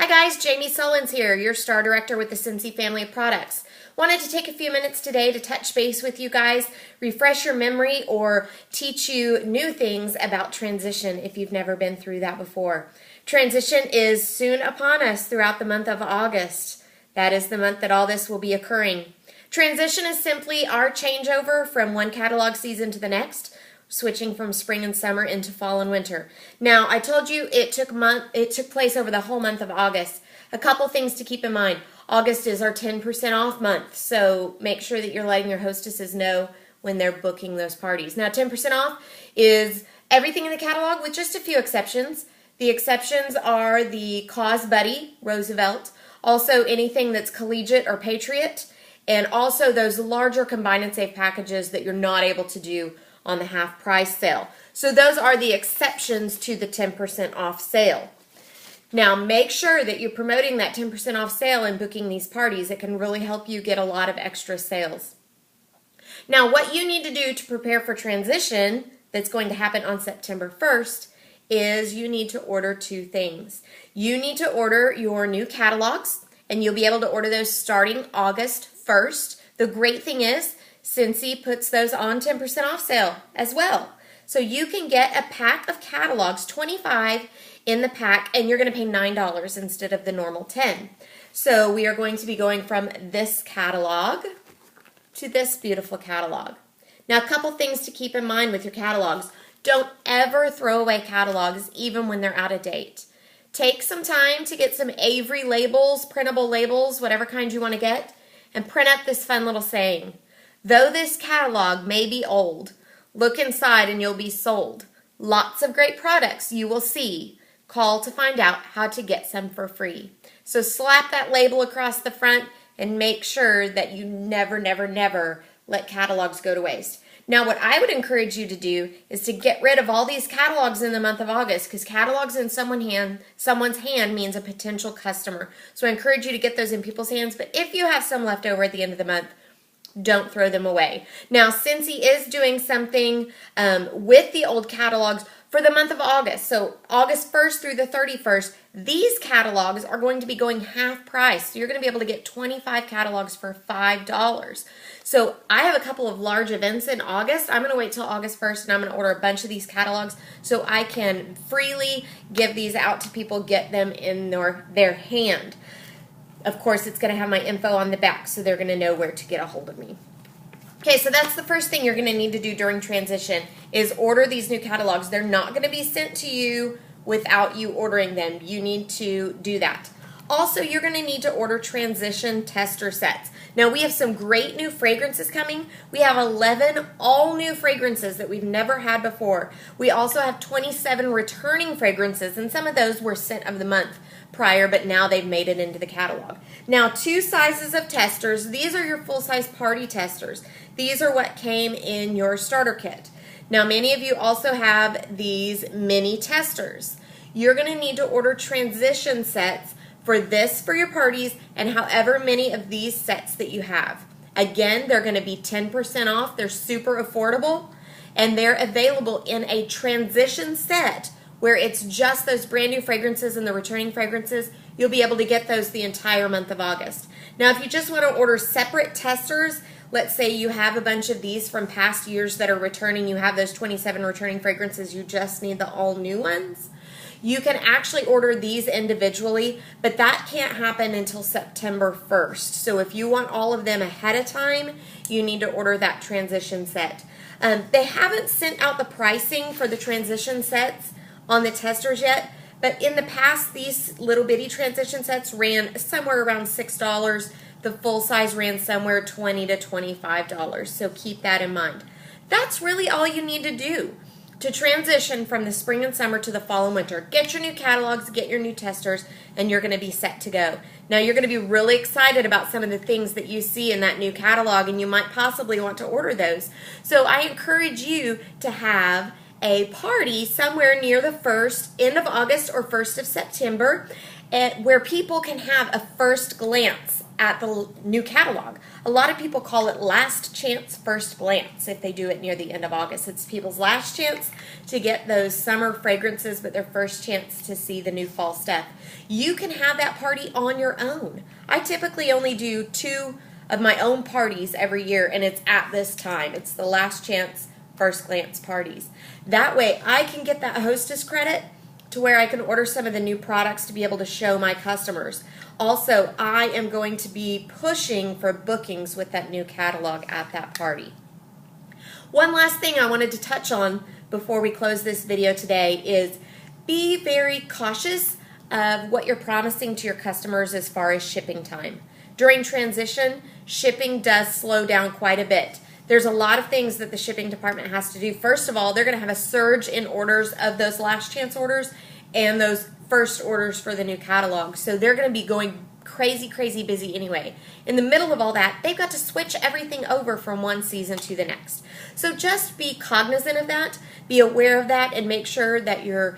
Hi guys, Jami Sullins here, your Star Director with the Cincy family of products. Wanted to take a few minutes today to touch base with you guys, refresh your memory, or teach you new things about transition if you've never been through that before. Transition is soon upon us throughout the month of August. That is the month that all this will be occurring. Transition is simply our changeover from one catalog season to the next, switching from spring and summer into fall and winter. Now, I told you it took place over the whole month of August. A couple things to keep in mind. August is our 10% off month, so make sure that you're letting your hostesses know when they're booking those parties. Now, 10% off is everything in the catalog with just a few exceptions. The exceptions are the Cause Buddy, Roosevelt, also anything that's Collegiate or Patriot, and also those larger combine and save packages that you're not able to do on the half price sale. So those are the exceptions to the 10% off sale. Now make sure that you're promoting that 10% off sale and booking these parties. It can really help you get a lot of extra sales. Now what you need to do to prepare for transition that's going to happen on September 1st is you need to order two things. You need to order your new catalogs, and you'll be able to order those starting August 1st. The great thing is Cincy puts those on 10% off sale as well. So you can get a pack of catalogs, 25 in the pack, and you're going to pay $9 instead of the normal $10. So we are going to be going from this catalog to this beautiful catalog. Now, a couple things to keep in mind with your catalogs. Don't ever throw away catalogs even when they're out of date. Take some time to get some Avery labels, printable labels, whatever kind you want to get, and print up this fun little saying. Though this catalog may be old, look inside and you'll be sold. Lots of great products you will see. Call to find out how to get some for free. So slap that label across the front and make sure that you never, never, never let catalogs go to waste. Now what I would encourage you to do is to get rid of all these catalogs in the month of August, because catalogs in someone's hand means a potential customer. So I encourage you to get those in people's hands, but if you have some left over at the end of the month, don't throw them away. Now, Cincy is doing something with the old catalogs for the month of August. So August 1st through the 31st, these catalogs are going to be going half price. So you're going to be able to get 25 catalogs for $5. So I have a couple of large events in August. I'm going to wait till August 1st and I'm going to order a bunch of these catalogs so I can freely give these out to people, get them in their hand. Of course, it's going to have my info on the back, so they're going to know where to get a hold of me. Okay, so that's the first thing you're going to need to do during transition is order these new catalogs. They're not going to be sent to you without you ordering them. You need to do that. Also, you're going to need to order transition tester sets. Now, we have some great new fragrances coming. We have 11 all-new fragrances that we've never had before. We also have 27 returning fragrances, and some of those were scent of the month prior, but now they've made it into the catalog. Now, 2 sizes of testers. These are your full-size party testers. These are what came in your starter kit. Now, many of you also have these mini testers. You're going to need to order transition sets for your parties and however many of these sets that you have. Again, they're going to be 10% off. They're super affordable, and they're available in a transition set where it's just those brand new fragrances and the returning fragrances. You'll be able to get those the entire month of August. Now, if you just want to order separate testers, let's say you have a bunch of these from past years that are returning, you have those 27 returning fragrances, you just need the all new ones. You can actually order these individually, but that can't happen until September 1st. So if you want all of them ahead of time, you need to order that transition set. They haven't sent out the pricing for the transition sets on the testers yet, but in the past, these little bitty transition sets ran somewhere around $6. The full size ran somewhere $20 to $25, so keep that in mind. That's really all you need to do to transition from the spring and summer to the fall and winter. Get your new catalogs, get your new testers, and you're going to be set to go. Now, you're going to be really excited about some of the things that you see in that new catalog, and you might possibly want to order those. So I encourage you to have a party somewhere near the end of August or 1st of September where people can have a first glance at the new catalog. A lot of people call it last chance, first glance if they do it near the end of August. It's people's last chance to get those summer fragrances, but their first chance to see the new fall stuff. You can have that party on your own. I typically only do 2 of my own parties every year, and it's at this time. It's the last chance, first glance parties. That way I can get that hostess credit to where I can order some of the new products to be able to show my customers. Also, I am going to be pushing for bookings with that new catalog at that party. One last thing I wanted to touch on before we close this video today is be very cautious of what you're promising to your customers as far as shipping time. During transition, shipping does slow down quite a bit. There's a lot of things that the shipping department has to do. First of all, they're going to have a surge in orders of those last chance orders and those first orders for the new catalog. So they're going to be going crazy, crazy busy anyway. In the middle of all that, they've got to switch everything over from one season to the next. So just be cognizant of that, be aware of that, and make sure that you're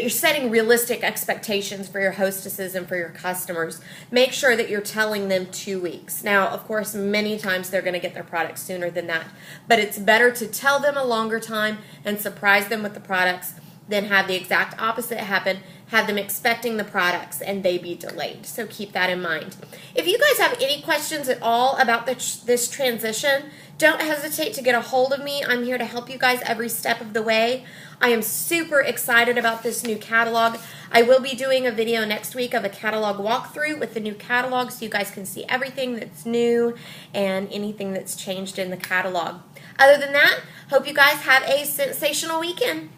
setting realistic expectations for your hostesses and for your customers. Make sure that you're telling them 2 weeks. Now, of course, many times they're going to get their products sooner than that, but it's better to tell them a longer time and surprise them with the products than have the exact opposite happen, have them expecting the products and they be delayed. So keep that in mind. If you guys have any questions at all about this transition, don't hesitate to get a hold of me. I'm here to help you guys every step of the way. I am super excited about this new catalog. I will be doing a video next week of a catalog walkthrough with the new catalog so you guys can see everything that's new and anything that's changed in the catalog. Other than that, hope you guys have a sensational weekend.